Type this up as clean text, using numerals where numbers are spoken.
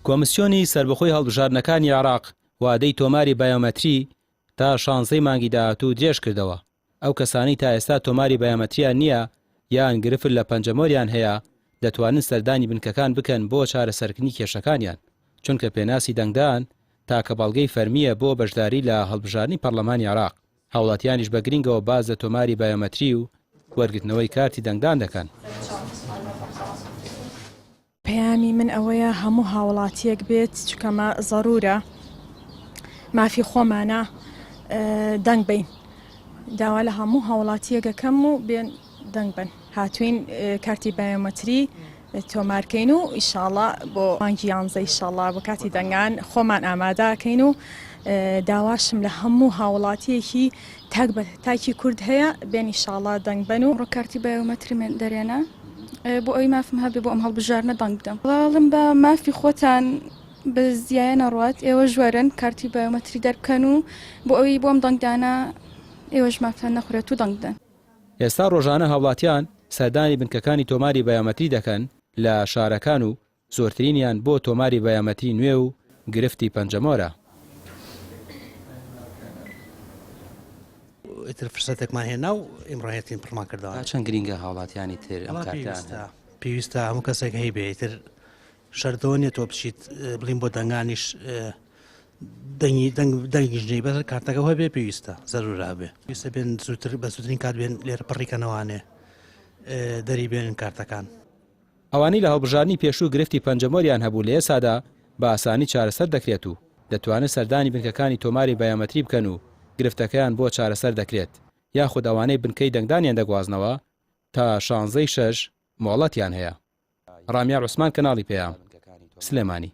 کۆمسیۆنی سربەخۆی هەڵبژاردنەکانی عێراق وادەی تۆماری بایۆمەتری تا 16 مانگی داهاتوو درێژ کردەوە. ئەو کەسانی تا ئێستا تۆماری بایۆمەتریان نییە یان گرفت لە پەنجەمۆریان هەیە دەتوانن سەردانی بنکەکان بکەن بۆ چارەسەرکردنی کێشەکانیان، چونکە پێناسی دەنگدان تاکە بەڵگەی فەرمیە بۆ بەشداری لە هەڵبژاردننی پەرلەمانی عێراق. هاوڵاتیانیش بە گرنگەوە باز لە تۆماری بایۆمەتری و وەرگرتنەوەی کارتی دەنگدان دەکەن. پەیامی من ئەوەیە هەموو هاوڵاتیەک بێت چکەمە ضرورە مافی خۆمانە دەنگ بین. داوا لە هەموو هاوڵاتیەکەکەم و بێن دەنگ بن. هاتوین کارتی بایۆمەتری تۆمارکەین و ئیشاڵڵا بۆ مانگی 11 ئیشاڵڵا بۆ کاتی دەنگان خۆمان ئامادەکەین و داواشم لە هەموو هاوڵاتیەکی تاکی کورد هەیە بێن ئیشاڵڵا دەنگ بن و ڕۆ کارتی بایۆمەتری من دەرێنە بۆ ئەوی مافم هەبێ بۆ ئەم هەڵبژارنە دەنگ بدەم. وڵاڵم بە مافی خۆتان بە زیایە نەڕات ئێوە ژوەرن کارتی بایۆمەتری دەربکەن و بۆ ئەوی بۆم دەنگدانە ئێوەش مافتان نەخورێت و دەنگ بدەن. ئێستا ڕۆژانە هاوڵاتیان سەردانی بنکەکانی تۆماری بایۆمەتری دەکەن لە شارەکان و زۆرترینیان بۆ تۆماری بایۆمەتری نوێ و گرفتی پەنجەمۆرە. ئیتر فرسەتێکمان هێنا و ئیمڕایەتین پڕمان کردەوە. چەند گرینگە هاوڵاتیانی تر ئەم پێویستە هەموو کەسێک هەی بێ ئیتر شەردەوە نیە تۆ بچیت بڵین بۆ دەنگانیش دەنگیش نەی بەر کارتەکە هۆی بێ پێویستە زەرورا بێ پێویستە بێن زووتر بە زووترین کات بێن لێرە پڕیکەنەوانێ دەری بێنن کارتەکان. ئەوانی لە هەڵبژاردننی پێشوو گرفتی پەنجەمۆریان هەبوو لە ئێسادا بە ئاسانی چارەسەر دەکرێت و دەتوانن سەردانی بنکەکانی تۆماری بایۆمەتری بکەن و گرفتەکەیان بۆ چارەسەر دەکرێت، یاخود ئەوانەی بنکەی دەنگدانیان دەگوازنەوە تا 16 مۆڵەتیان هەیە. ڕامیار عوسمان کەناڵی پێیام سلێمانی.